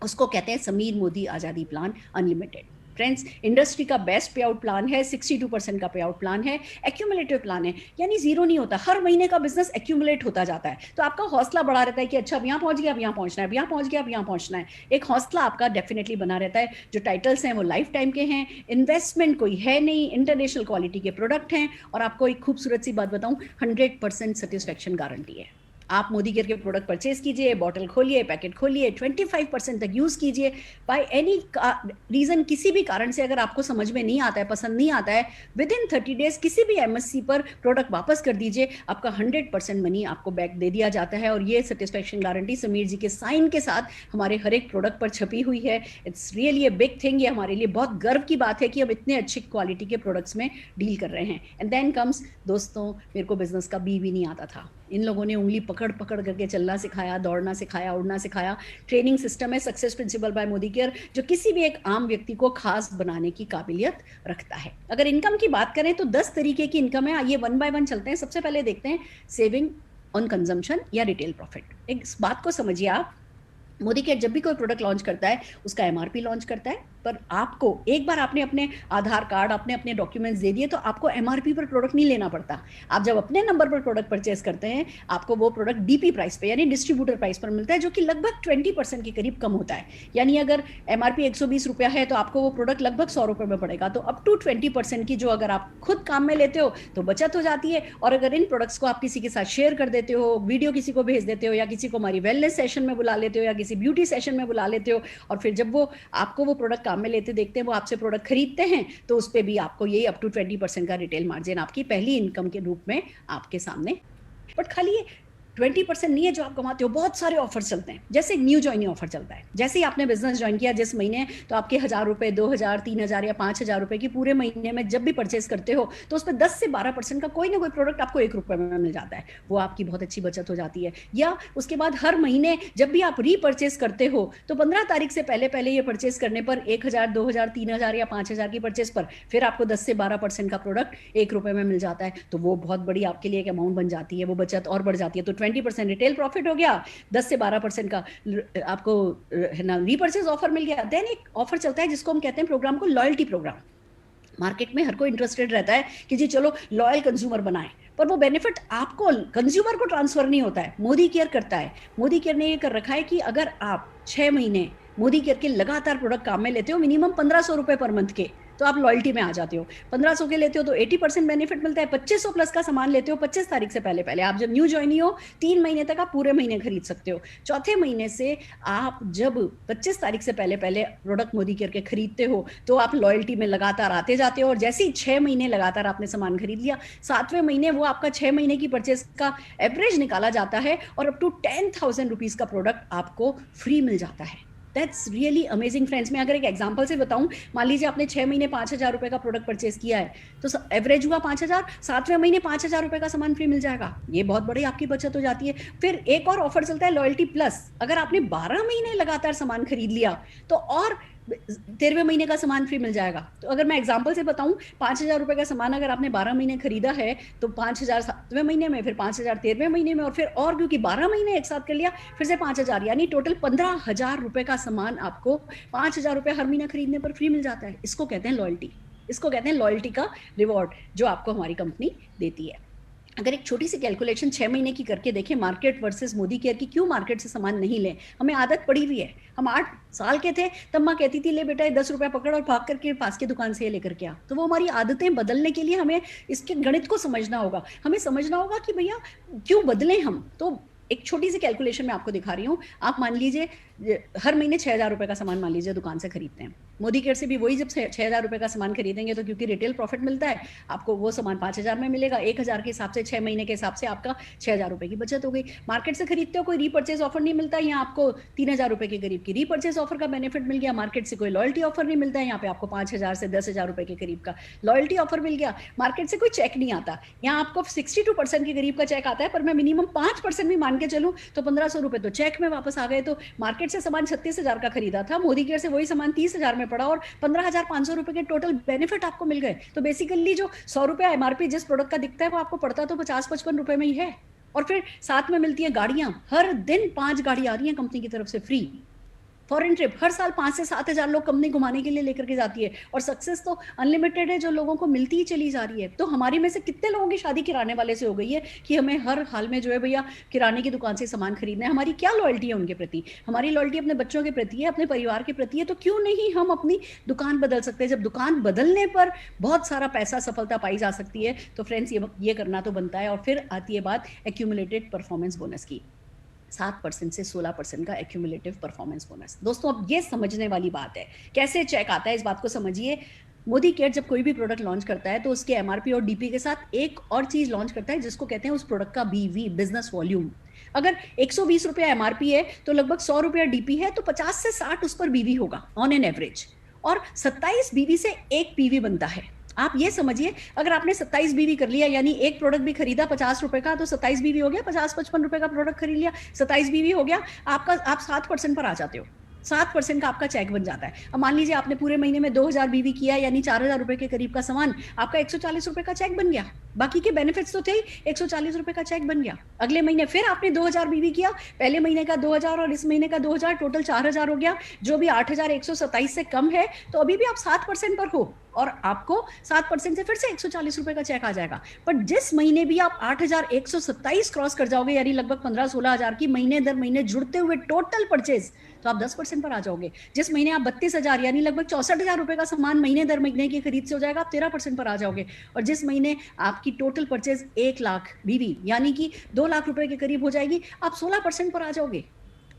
उसको कहते हैं समीर मोदी आजादी प्लान अनलिमिटेड। फ्रेंड्स, इंडस्ट्री का बेस्ट पे आउट प्लान है, 62% का पे आउट प्लान है, एक्यूमुलेटिव प्लान है, यानी जीरो नहीं होता, हर महीने का बिजनेस एक्यूमुलेट होता जाता है। तो आपका हौसला बढ़ा रहता है कि अच्छा अब यहाँ पहुंच गया, अब यहाँ पहुंचना है, अब यहाँ पहुंच गया, अब यहाँ पहुंचना है। एक हौसला आपका डेफिनेटली बना रहता है। जो टाइटल्स हैं वो लाइफ टाइम के हैं, इन्वेस्टमेंट कोई है नहीं, इंटरनेशनल क्वालिटी के प्रोडक्ट हैं, और आपको एक खूबसूरत सी बात बताऊं, 100% सेटिस्फेक्शन गारंटी है। आप मोदी केयर के प्रोडक्ट परचेज कीजिए, बॉटल खोलिए, पैकेट खोलिए, 25% तक यूज कीजिए। बाय एनी रीजन, किसी भी कारण से अगर आपको समझ में नहीं आता है, पसंद नहीं आता है, विद इन 30 डेज किसी भी एमएससी पर प्रोडक्ट वापस कर दीजिए, आपका 100% मनी आपको बैक दे दिया जाता है। और ये सेटिस्फेक्शन गारंटी समीर जी के साइन के साथ हमारे हर एक प्रोडक्ट पर छपी हुई है। It's really a big thing. ये हमारे लिए बहुत गर्व की बात है कि हम इतने अच्छी क्वालिटी के प्रोडक्ट्स में डील कर रहे हैं। एंड देन कम्स, दोस्तों, मेरे को बिजनेस का बी भी नहीं आता था। इन लोगों ने उंगली पकड़ पकड़ करके चलना सिखाया, दौड़ना सिखाया, उड़ना सिखाया। ट्रेनिंग सिस्टम है success principal bye Modi care, जो किसी भी एक आम व्यक्ति को खास बनाने की काबिलियत रखता है। अगर इनकम की बात करें तो 10 तरीके की इनकम है। आइए वन बाय वन चलते हैं। सबसे पहले देखते हैं सेविंग ऑन कंजम्पशन या रिटेल प्रॉफिट। एक बात को समझिए आप, मोदी केयर जब भी कोई प्रोडक्ट लॉन्च करता है उसका एमआरपी लॉन्च करता है, पर आपको एक बार आपने अपने आधार कार्ड, आपने अपने डॉक्यूमेंट्स दे दिए, तो आपको एमआरपी पर प्रोडक्ट नहीं लेना पड़ता। आप जब अपने नंबर पर प्रोडक्ट परचेज करते हैं, आपको वो प्रोडक्ट डीपी प्राइस पे यानी डिस्ट्रीब्यूटर प्राइस पर मिलता है, जो कि लगभग 20% के करीब कम होता है। यानी अगर एमआरपी 120 रुपया है तो आपको वो प्रोडक्ट लगभग 100 रुपए में पड़ेगा। तो अप टू 20% की जो अगर आप खुद काम में लेते हो तो बचत हो जाती है। और अगर इन प्रोडक्ट्स को आप किसी के साथ शेयर कर देते हो, वीडियो किसी को भेज देते हो, या किसी को हमारी वेलनेस सेशन में बुला लेते हो, या किसी ब्यूटी सेशन में बुला लेते हो, और फिर जब वो आपको वो प्रोडक्ट काम में लेते देखते हैं, वो आपसे प्रोडक्ट खरीदते हैं, तो उस पर भी आपको यही अप टू 20% का रिटेल मार्जिन आपकी पहली इनकम के रूप में आपके सामने। बट खाली ये 20% नहीं है जो आप कमाते हो, बहुत सारे ऑफर चलते हैं। जैसे न्यू ज्वाइनिंग ऑफर चलता है, जैसे ही आपने बिजनेस ज्वाइन किया जिस महीने, तो आपके 1000 रुपए, 2000, 3000 या 5000 रुपए की पूरे महीने में जब भी परचेज करते हो, तो उस पर 10 से 12% का कोई ना कोई प्रोडक्ट आपको 1 रुपए में मिल जाता है। वो आपकी बहुत अच्छी बचत हो जाती है। या उसके बाद हर महीने जब भी आप रीपरचेज करते हो, तो 15 तारीख से पहले पहले ये परचेज करने पर 1000, 2000, 3000 या 5000 की परचेज पर फिर आपको 10 से 12% का प्रोडक्ट 1 रुपए में मिल जाता है। तो वो बहुत बड़ी आपके लिए एक अमाउंट बन जाती है, वो बचत और बढ़ जाती है। तो 20% रिटेल प्रॉफिट हो गया, 10 से 12% का आपको है ना रीपरचेज ऑफर मिल गया। देन एक ऑफर चलता है जिसको हम कहते हैं प्रोग्राम को लॉयल्टी प्रोग्राम। मार्केट में हर कोई इंटरेस्टेड रहता है कि जी चलो लॉयल कंज्यूमर बनाएं, पर वो बेनिफिट आपको कंज्यूमर को ट्रांसफर नहीं होता है, मोदी केयर करता है। मोदी केयर ने ये कर रखा है कि अगर आप 6 महीने मोदी केयर के लगातार प्रोडक्ट काम में लेते हो, मिनिमम 1500 रुपए पर मंथ के, तो आप लॉयल्टी में आ जाते हो। 1500 के लेते हो तो 80% बेनिफिट मिलता है। 2500 प्लस का सामान लेते हो 25 तारीख से पहले पहले, आप जब न्यू ज्वाइनी हो 3 महीने तक आप पूरे महीने खरीद सकते हो। चौथे महीने से आप जब 25 तारीख से पहले पहले प्रोडक्ट मोदी केयर के खरीदते हो, तो आप लॉयल्टी में लगातार आते जाते हो। और जैसे ही 6 महीने लगातार आपने सामान खरीद लिया, 7वें महीने वो आपका 6 महीने की परचेज का एवरेज निकाला जाता है, और अप टू 10,000 रुपीज का प्रोडक्ट आपको फ्री मिल जाता है। That's really amazing friends. मैं अगर एक एग्जांपल से बताऊं, मान लीजिए आपने 6 महीने 5000 रुपए का प्रोडक्ट परचेज किया है, तो एवरेज हुआ 5000, 7वें महीने 5000 रुपए का सामान फ्री मिल जाएगा। ये बहुत बड़ी आपकी बचत हो जाती है। फिर एक और ऑफर चलता है लॉयल्टी प्लस। अगर आपने 12 महीने लगातार सामान खरीद लिया, तो और 13वें महीने का सामान फ्री मिल जाएगा। तो अगर मैं एग्जांपल से बताऊं, 5000 रुपए का सामान अगर आपने 12 महीने खरीदा है, तो 5000 7वें महीने में, फिर 5000 13वें महीने में, और फिर और क्योंकि 12 महीने एक साथ कर लिया, फिर से 5000, यानी टोटल 15,000 रुपए का सामान आपको 5000 रुपए हर महीना खरीदने पर फ्री मिल जाता है। इसको कहते हैं लॉयल्टी। इसको कहते हैं लॉयल्टी का रिवॉर्ड, जो आपको हमारी कंपनी देती है। अगर एक छोटी सी कैलकुलेशन 6 महीने की करके देखें, मार्केट वर्सेस मोदी केयर की, क्यों मार्केट से सामान नहीं लें, हमें आदत पड़ी हुई है। हम 8 साल के थे तब माँ कहती थी ले बेटा 10 रुपया पकड़ और भाग करके पास की दुकान से ये लेकर के आ। तो वो हमारी आदतें बदलने के लिए हमें इसके गणित को समझना होगा। हमें समझना होगा कि भैया क्यों बदलें हम। तो एक छोटी सी कैलकुलेशन मैं आपको दिखा रही हूँ। आप मान लीजिए हर महीने 6000 रुपए का सामान मान लीजिए दुकान से खरीदते हैं। मोदी केयर से भी वही जब 6000 रुपए का सामान खरीदेंगे, तो क्योंकि रिटेल प्रॉफिट मिलता है, आपको वो सामान 5000 में मिलेगा। 1000 के हिसाब से 6 महीने के हिसाब से आपका 6000 रुपए की बचत हो गई। मार्केट से खरीदते हो, कोई रीपरचेज ऑफर नहीं मिलता, यहाँ आपको 3000 रुपए के करीब की रीपरचेज ऑफर का बेनिफिट मिल गया। मार्केट से कोई लॉयल्टी ऑफर नहीं मिलता है, यहाँ पे आपको 5000 से 10,000 रुपए के करीब का लॉयल्टी ऑफर मिल गया। मार्केट से कोई चेक नहीं आता, यहाँ आपको 62% के करीब का चेक आता है, पर मैं मिनिमम 5% भी मान के चलूं तो 1500 रुपए तो चेक में वापस आ गए। तो मार्केट से सामान 36,000 का खरीदा था, मोदी केयर से वही सामान 30,000 में पड़ा, और 15,500 रुपए के टोटल बेनिफिट आपको मिल गए। तो बेसिकली जो 100 रुपया एमआरपी जिस प्रोडक्ट का दिखता है, वो आपको पड़ता तो 50-55 रुपए में ही है। और फिर साथ में मिलती है गाड़ियां, हर दिन 5 गाड़ी आ रही है कंपनी की तरफ से फ्री। फॉरेन ट्रिप हर साल 5 से 7,000 लोग कंपनी घुमाने के लिए लेकर के जाती है, और सक्सेस तो अनलिमिटेड है, जो लोगों को मिलती ही चली जा रही है। तो हमारी में से कितने लोगों की शादी किराने वाले से हो गई है कि हमें हर हाल में जो है भैया किराने की दुकान से सामान खरीदना है। हमारी क्या लॉयल्टी है उनके प्रति? हमारी लॉयल्टी अपने बच्चों के प्रति है, अपने परिवार के प्रति है। तो क्यों नहीं हम अपनी दुकान बदल सकते हैं? जब दुकान बदलने पर बहुत सारा पैसा, सफलता पाई जा सकती है, तो फ्रेंड्स ये करना तो बनता है। और फिर आती है बात एक्यूमुलेटेड परफॉर्मेंस बोनस की। 7% से 16% का एक्यूमुलेटिव परफॉर्मेंस बोनस। दोस्तों अब ये समझने वाली बात है, कैसे चेक आता है इस बात को समझिए। मोदी केयर जब कोई भी प्रोडक्ट लॉन्च करता है, तो उसके एमआरपी और डीपी के साथ एक और चीज लॉन्च करता है, जिसको कहते हैं उस प्रोडक्ट का बीवी, बिजनेस वॉल्यूम। अगर 120 रुपया एमआरपी है, तो लगभग 100 रुपया डीपी है, तो 50 से 60 उस पर बीवी होगा ऑन एन एवरेज, और 27 बीवी से एक पीवी बनता है। आप ये समझिए, अगर आपने 27 बीवी कर लिया, यानी एक प्रोडक्ट भी खरीदा 50 रुपए का, तो 27 बीवी हो गया। 50-55 रुपए का प्रोडक्ट खरीद लिया, 27 बीवी हो गया आपका, आप 7% पर आ जाते हो। 7% का आपका चेक बन जाता है। अब मान लीजिए आपने पूरे महीने में 2000 बीवी किया, यानी 4000 रुपए के करीब का सामान, आपका 140 रुपए का चेक बन गया। बाकी के बेनिफिट्स तो थे ही, 140 रुपए का चेक बन गया। अगले महीने फिर आपने 2000 बीवी किया, पहले महीने का 2000 और इस महीने का 2000, टोटल 4000 हो गया, जो भी 8127 से कम है, तो अभी भी आप 7% पर हो और आपको 7% से फिर से 140 रुपए का चेक आ जाएगा। पर जिस महीने भी आप 8127 क्रॉस कर जाओगे, यानी लगभग 15-16 हजार की महीने दर महीने जुड़ते हुए टोटल परचेज, तो आप 10% पर आ जाओगे। जिस महीने आप 32,000 यानी लगभग 64,000 रुपए का सामान महीने दर महीने की खरीद से हो जाएगा, आप 13% पर आ जाओगे। और जिस महीने आपकी टोटल परचेज 1 लाख बीवी यानी कि 2 लाख रुपए के करीब हो जाएगी, आप 16% पर आ जाओगे।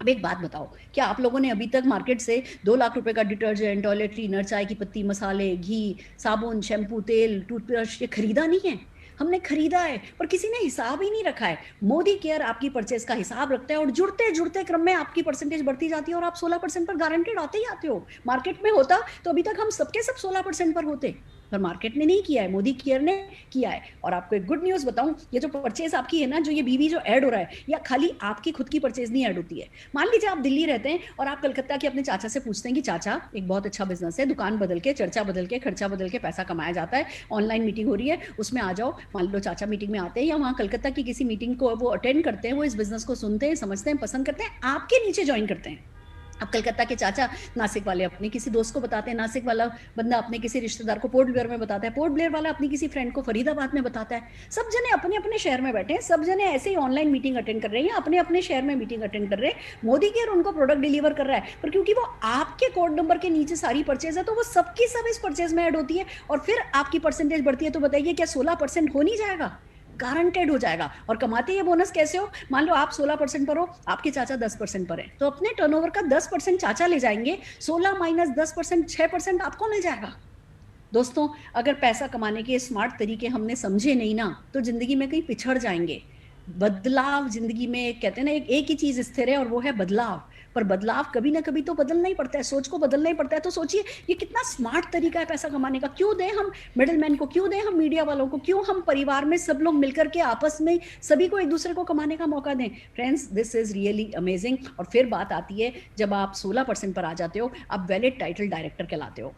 अब एक बात बताओ, क्या आप लोगों ने अभी तक मार्केट से 2 लाख रुपए का डिटर्जेंट, टॉयलेट क्लीनर, चाय की पत्ती, मसाले, घी, साबुन, शैम्पू, तेल, टूथब्रश ये खरीदा नहीं है? हमने खरीदा है, पर किसी ने हिसाब ही नहीं रखा है। मोदी केयर आपकी परचेज का हिसाब रखता है और जुड़ते जुड़ते क्रम में आपकी परसेंटेज बढ़ती जाती है और आप 16% पर गारंटेड आते ही आते हो। मार्केट में होता तो अभी तक हम सबके सब 16% पर होते, पर मार्केट ने नहीं किया है, मोदी केयर ने किया है। और आपको एक गुड न्यूज बताऊं, ये जो परचेज आपकी है ना, जो ये बीवी जो ऐड हो रहा है, या खाली आपकी खुद की परचेज नहीं ऐड होती है। मान लीजिए आप दिल्ली रहते हैं और आप कलकत्ता के अपने चाचा से पूछते हैं कि चाचा, एक बहुत अच्छा बिजनेस है, दुकान बदल के, चर्चा बदल के, खर्चा बदल के पैसा कमाया जाता है, ऑनलाइन मीटिंग हो रही है, उसमें आ जाओ। मान लो चाचा मीटिंग में आते हैं या वहां कलकत्ता की किसी मीटिंग को वो अटेंड करते हैं, वो इस बिजनेस को सुनते हैं, समझते हैं, पसंद करते हैं, आपके नीचे ज्वाइन करते हैं। अब कलकत्ता के चाचा नासिक वाले अपने किसी दोस्त को बताते हैं, नासिक वाला बंदा अपने किसी रिश्तेदार को पोर्ट ब्लेयर में बताता है, पोर्ट ब्लेयर वाला अपनी किसी फ्रेंड को फरीदाबाद में बताता है। सब जने अपने अपने शहर में बैठे हैं, सब जने ऐसे ही ऑनलाइन मीटिंग अटेंड कर रहे हैं, अपने अपने शहर में मीटिंग अटेंड कर रहे हैं। मोदी केयर उनको प्रोडक्ट डिलीवर कर रहा है, पर क्योंकि वो आपके कोड नंबर के नीचे सारी परचेज है, तो वो सबकी सब इस परचेज में ऐड होती है और फिर आपकी परसेंटेज बढ़ती है। तो बताइए, क्या 16% हो नहीं जाएगा? गारंटेड हो जाएगा। और कमाते ये बोनस कैसे हो? मान लो आप 16% पर हो, आपके चाचा 10% पर है, तो अपने टर्नओवर का 10% चाचा ले जाएंगे, 16 माइनस 10%, 6% आपको मिल जाएगा। दोस्तों, अगर पैसा कमाने के स्मार्ट तरीके हमने समझे नहीं ना, तो जिंदगी में कहीं पिछड़ जाएंगे। बदलाव जिंदगी में, कहते हैं ना, एक ही चीज स्थिर है और वो है बदलाव। पर बदलाव कभी ना कभी तो बदलना ही पड़ता है, सोच को बदलना ही पड़ता है। तो सोचिए, ये कितना स्मार्ट तरीका है पैसा कमाने का। क्यों दें हम मिडिल मैन को, क्यों दें हम मीडिया वालों को, क्यों हम परिवार में सब लोग मिलकर के आपस में सभी को एक दूसरे को कमाने का मौका दें। Friends, this is really amazing. और फिर बात आती है, जब आप 16% पर आ जाते हो, आप वैलिड टाइटल डायरेक्टर कहलाते हो।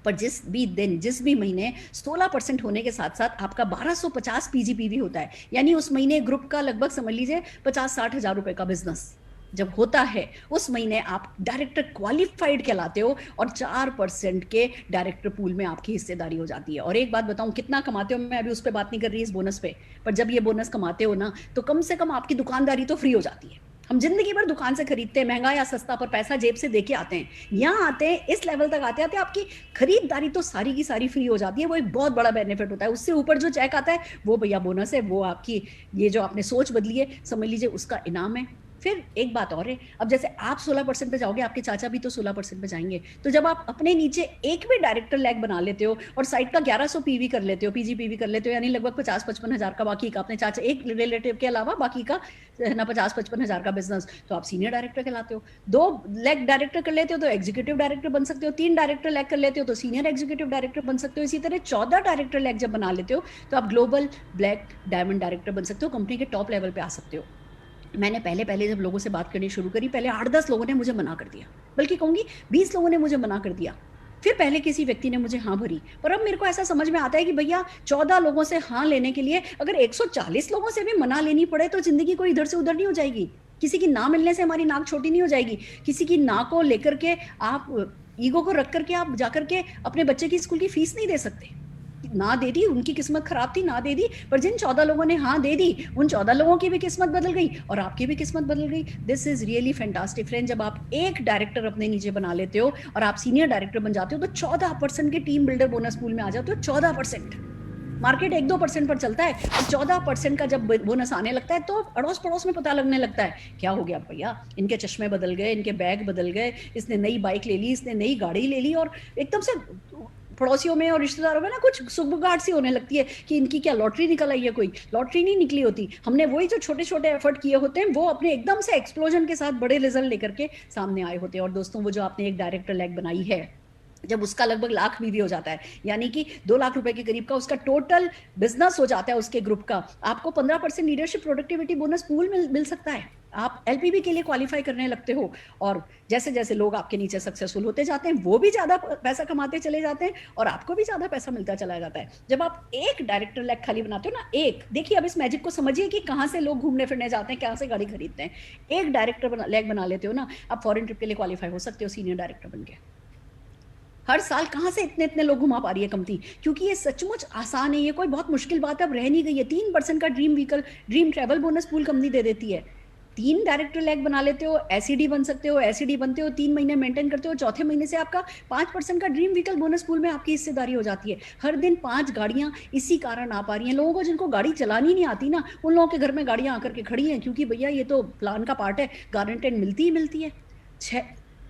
पर जिस भी दिन, जिस भी महीने 16% होने के साथ साथ आपका 1250 पीजीपीवी होता है, यानी उस महीने ग्रुप का लगभग समझ लीजिए 50-60 हजार रुपए का बिजनेस जब होता है, उस महीने आप डायरेक्टर क्वालिफाइड कहलाते हो और 4% के डायरेक्टर पूल में आपकी हिस्सेदारी हो जाती है। और एक बात बताऊं, कितना कमाते हो, मैं अभी उस पर बात नहीं कर रही इस बोनस पे, पर जब ये बोनस कमाते हो ना, तो कम से कम आपकी दुकानदारी तो फ्री हो जाती है। हम जिंदगी भर दुकान से खरीदते हैं, महंगा या सस्ता, पर पैसा जेब से देके आते हैं। यहाँ आते हैं, इस लेवल तक आते आते आपकी खरीदारी तो सारी की सारी फ्री हो जाती है। वो एक बहुत बड़ा बेनिफिट होता है। उससे ऊपर जो चेक आता है, वो भैया बोनस है, वो आपकी ये जो आपने सोच बदली है, समझ लीजिए उसका इनाम है। फिर एक बात और है, अब जैसे आप 16% पे जाओगे, आपके चाचा भी तो 16% पे जाएंगे। तो जब आप अपने नीचे एक भी डायरेक्टर लैग बना लेते हो और साइड का 1100 पीवी कर लेते हो, पीजीपीवी कर लेते हो, यानी लगभग 50-55 हजार का, बाकी का अपने चाचा एक रिलेटिव के अलावा बाकी का ना 50-55 हजार का बिजनेस, तो आप सीनियर डायरेक्टर कहलाते हो। 2 लैग डायरेक्टर कर लेते हो तो एग्जीक्यूटिव डायरेक्टर बन सकते हो, 3 डायरेक्टर लैग कर लेते हो तो सीनियर एग्जीक्यूटिव डायरेक्टर बन सकते हो। इसी तरह 14 डायरेक्टर लैग जब बना लेते हो, तो आप ग्लोबल ब्लैक डायमंड डायरेक्टर बन सकते हो, कंपनी के टॉप लेवल पे आ सकते हो। मैंने पहले जब लोगों से बात करनी शुरू करी, पहले 8-10 लोगों ने मुझे मना कर दिया, बल्कि कहूंगी 20 लोगों ने मुझे मना कर दिया। फिर पहले किसी व्यक्ति ने मुझे हाँ भरी। पर अब मेरे को ऐसा समझ में आता है कि भैया 14 लोगों से हाँ लेने के लिए अगर 140 लोगों से भी मना लेनी पड़े, तो जिंदगी कोई इधर से उधर नहीं हो जाएगी। किसी की ना मिलने से हमारी नाक छोटी नहीं हो जाएगी। किसी की ना को लेकर के आप ईगो को रख करके आप जाकर के अपने बच्चे की स्कूल की फीस नहीं दे सकते। ना दे दी, उनकी किस्मत खराब थी, ना दे दी। पर जिन 14 लोगों ने हाँ दे दी, उन 14 लोगों की भी किस्मत बदल गई और आपकी भी किस्मत बदल गई। This is really fantastic friend. जब आप एक डायरेक्टर अपने नीचे बना लेते हो और आप सीनियर डायरेक्टर बन जाते हो, तो 14% के टीम बिल्डर बोनस पूल में आ जाते हो। 14%। मार्केट 1-2% पर चलता है, और 14% का जब बोनस आने लगता है, तो अड़ोस पड़ोस में पता लगने लगता है, क्या हो गया भैया, इनके चश्मे बदल गए, इनके बैग बदल गए, इसने नई बाइक ले ली, इसने नई गाड़ी ले ली। और एकदम से पड़ोसियों में और रिश्तेदारों में ना कुछ सुगबुगाहट सी होने लगती है कि इनकी क्या लॉटरी निकल आई है। कोई लॉटरी नहीं निकली होती। हमने वही जो छोटे छोटे एफर्ट किए होते हैं, वो अपने एकदम से एक्सप्लोजन के साथ बड़े रिजल्ट लेकर के सामने आए होते हैं। और दोस्तों, वो जो आपने एक डायरेक्टर लैग बनाई है, जब उसका लगभग लाख बीवी हो जाता है, यानी कि 2 लाख रुपए के करीब का उसका टोटल बिजनेस हो जाता है उसके ग्रुप का, आपको 15% लीडरशिप प्रोडक्टिविटी बोनस पूल मिल सकता है। आप एलपीबी के लिए क्वालिफाई करने लगते हो, और जैसे जैसे लोग आपके नीचे सक्सेसफुल होते जाते हैं, वो भी ज्यादा पैसा कमाते चले जाते हैं और आपको भी ज्यादा पैसा मिलता चला जाता है। जब आप एक डायरेक्टर लैग खाली बनाते हो ना, एक, देखिए अब इस मैजिक को समझिए कि कहाँ से लोग घूमने फिरने जाते हैं, कहाँ से गाड़ी खरीदते हैं। एक डायरेक्टर लैग बना लेते हो ना, आप फॉरेन ट्रिप के लिए क्वालिफाई हो सकते हो सीनियर डायरेक्टर बन के। हर साल कहाँ से इतने इतने लोग घुमा पा रही है कंपनी, क्योंकि ये सचमुच आसान है, ये कोई बहुत मुश्किल बात अब रह नहीं गई है। 3% का dream travel bonus pool company दे देती है। 3 डायरेक्टर लैग बना लेते हो, एसीडी बन सकते हो, एसीडी बनते हो, 3 महीने मेंटेन करते हो, चौथे महीने से आपका 5% का ड्रीम व्हीकल बोनस पूल में आपकी हिस्सेदारी हो जाती है। हर दिन 5 गाड़ियां इसी कारण आ पा रही हैं। लोगों को जिनको गाड़ी चलानी नहीं आती ना, उन लोगों के घर में गाड़ियां आकर के खड़ी हैं, क्योंकि भैया ये तो प्लान का पार्ट है, गारंटेड मिलती ही मिलती है।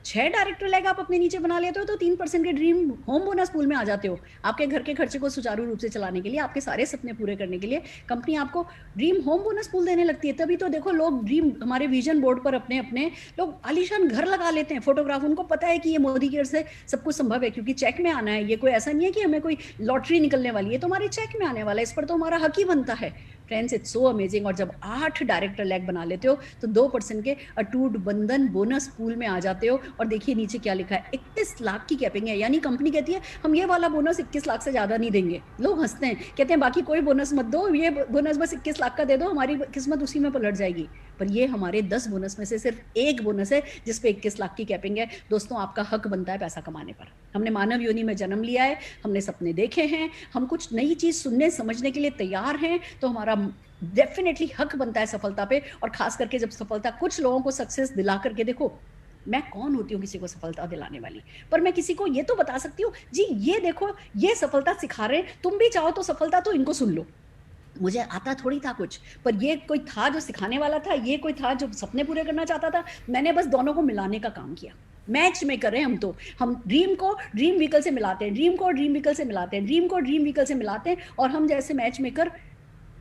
6 डायरेक्टर लैग आप अपने नीचे बना लेते हो तो 3% के ड्रीम होम बोनस पूल में आ जाते हो। आपके घर के खर्चे को सुचारू रूप से चलाने के लिए, आपके सारे सपने पूरे करने के लिए कंपनी आपको ड्रीम होम बोनस पूल देने लगती है। तभी तो देखो लोग ड्रीम, हमारे विजन बोर्ड पर अपने अपने लोग आलीशान घर लगा लेते हैं, फोटोग्राफ। उनको पता है कि ये मोदी केयर से सब कुछ संभव है, क्योंकि चेक में आना है। ये कोई ऐसा नहीं है कि हमें कोई लॉटरी निकलने वाली है, तो हमारे चेक में आने वाला है, इस पर तो हमारा हक ही बनता है। Friends, it's so amazing. और जब 8 डायरेक्टर लैग बना लेते हो तो 2% के अटूट बंधन बोनस पूल में आ जाते हो। और देखिए नीचे क्या लिखा है, 21 लाख की कैपिंग है। यानी कंपनी कहती है हम ये वाला बोनस 21 लाख से ज्यादा नहीं देंगे। लोग हंसते हैं, कहते हैं बाकी कोई बोनस मत दो, ये बोनस बस 21 लाख का दे दो, हमारी किस्मत उसी में पलट जाएगी। पर ये हमारे 10 बोनस में से सिर्फ एक बोनस है जिसपे 21 लाख की कैपिंग है। दोस्तों, आपका हक बनता है पैसा कमाने पर। हमने मानव योनि में जन्म लिया है, हमने सपने देखे हैं, हम कुछ नई चीज सुनने समझने के लिए तैयार हैं, तो हमारा डेफिनेटली हक बनता है सफलता पे। और खास करके जब सफलता कुछ लोगों को सक्सेस दिला करके, देखो मैं कौन होती हूँ किसी को सफलता दिलाने वाली, पर मैं किसी को ये तो बता सकती हूँ जी, ये देखो ये सफलता सिखा रहे हैं, तुम भी चाहो तो सफलता तो इनको सुन लो। मुझे आता थोड़ी था कुछ, पर ये कोई था जो सिखाने वाला था, ये कोई था जो सपने पूरे करना चाहता था। मैंने बस दोनों को मिलाने का काम किया। मैच में करें हम, तो हम ड्रीम को ड्रीम व्हीकल से मिलाते हैं, ड्रीम को ड्रीम व्हीकल से मिलाते हैं, ड्रीम को ड्रीम व्हीकल से मिलाते हैं, और हम जैसे मैच मेकर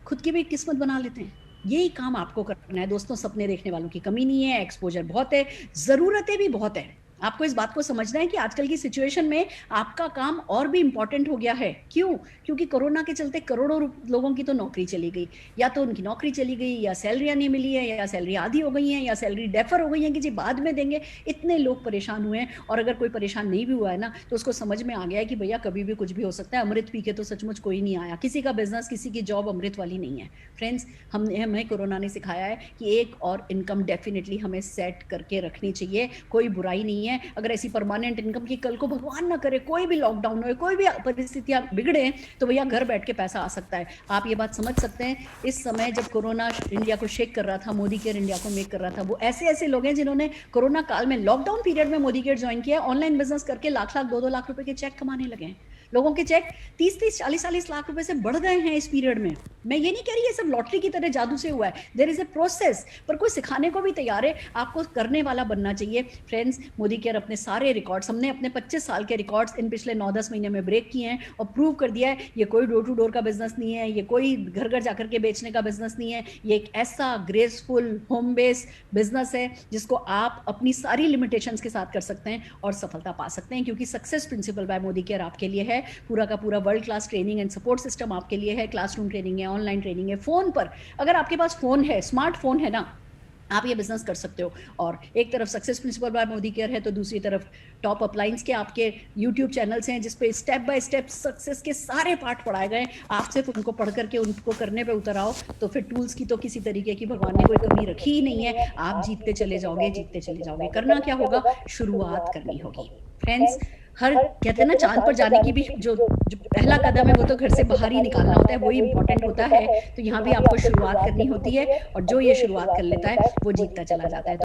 खुद की भी किस्मत बना लेते हैं। यही काम आपको करना है दोस्तों। सपने देखने वालों की कमी नहीं है, एक्सपोजर बहुत है, जरूरतें भी बहुत है। आपको इस बात को समझना है कि आजकल की सिचुएशन में आपका काम और भी इंपॉर्टेंट हो गया है। क्यों? क्योंकि कोरोना के चलते करोड़ों लोगों की तो नौकरी चली गई, या तो उनकी नौकरी चली गई, या सैलरियां नहीं मिली है, या सैलरी आधी हो गई है, या सैलरी डेफर हो गई है कि जी बाद में देंगे। इतने लोग परेशान हुए हैं। और अगर कोई परेशान नहीं भी हुआ है ना, तो उसको समझ में आ गया है कि भैया कभी भी कुछ भी हो सकता है। अमृत पी के तो सचमुच कोई नहीं आया। किसी का बिजनेस, किसी की जॉब अमृत वाली नहीं है। फ्रेंड्स, हमें कोरोना ने सिखाया है कि एक और इनकम डेफिनेटली हमें सेट करके रखनी चाहिए। कोई बुराई नहीं है। अगर ऐसी परमानेंट इनकम की कल को भगवान ना करे कोई भी लॉकडाउन हो, कोई भी परिस्थितियां बिगड़े, तो भैया घर बैठ के पैसा आ सकता है। आप ये बात समझ सकते हैं। इस समय जब कोरोना इंडिया को शेक कर रहा था, मोदी केयर इंडिया को मेक कर रहा था, वो ऐसे ऐसे लोग हैं जिन्होंने कोरोना काल में लॉकडाउन पीरियड में मोदी केयर ज्वाइन किया, ऑनलाइन बिजनेस करके लाख लाख 2-2 लाख रुपए के चेक कमाने लगे हैं। लोगों के चेक 30-30, 40-40 लाख रुपए से बढ़ गए हैं इस पीरियड में। मैं ये नहीं कह रही ये सब लॉटरी की तरह जादू से हुआ है, देयर इज ए प्रोसेस। पर कोई सिखाने को भी तैयार है, आपको करने वाला बनना चाहिए। फ्रेंड्स, मोदी केयर अपने सारे रिकॉर्ड्स, हमने अपने 25 साल के रिकॉर्ड्स इन पिछले 9-10 महीने में ब्रेक किए हैं और प्रूव कर दिया है ये कोई डोर टू डोर का बिजनेस नहीं है, ये कोई घर घर जाकर के बेचने का बिजनेस नहीं है। ये एक ऐसा ग्रेसफुल होम बेस्ड बिजनेस है जिसको आप अपनी सारी लिमिटेशंस के साथ कर सकते हैं और सफलता पा सकते हैं, क्योंकि success principal bye Modi care आपके लिए है। पूरा का पूरा world class training and support system आपके लिए है। क्लासरूम ट्रेनिंग है, ऑनलाइन ट्रेनिंग है, फोन पर। अगर आपके पास फोन है, स्मार्टफोन है ना, आप ये बिजनेस कर सकते हो। और एक तरफ success principal bye Modi care है, तो दूसरी तरफ टॉप अपलाइंस के आपके यूट्यूब चैनल्स हैं जिसपे स्टेप बाय स्टेप सक्सेस के सारे पार्ट पढ़ाए गए। आप सिर्फ उनको पढ़ करके उनको करने पे उतर आओ, तो फिर टूल्स की तो किसी तरीके की भगवान ने कोई कमी रखी ही नहीं है। आप जीतते चले जाओगे, जीतते चले जाओगे। करना क्या होगा? शुरुआत करनी होगी। फ्रेंड्स, हर कहते हैं ना, चांद पर जाने की भी जो पहला कदम है वो तो घर से बाहर ही निकालना होता है, वही इंपॉर्टेंट होता है। तो यहाँ भी आपको शुरुआत करनी होती है, और जो ये शुरुआत कर लेता है वो जीतता चला जाता है।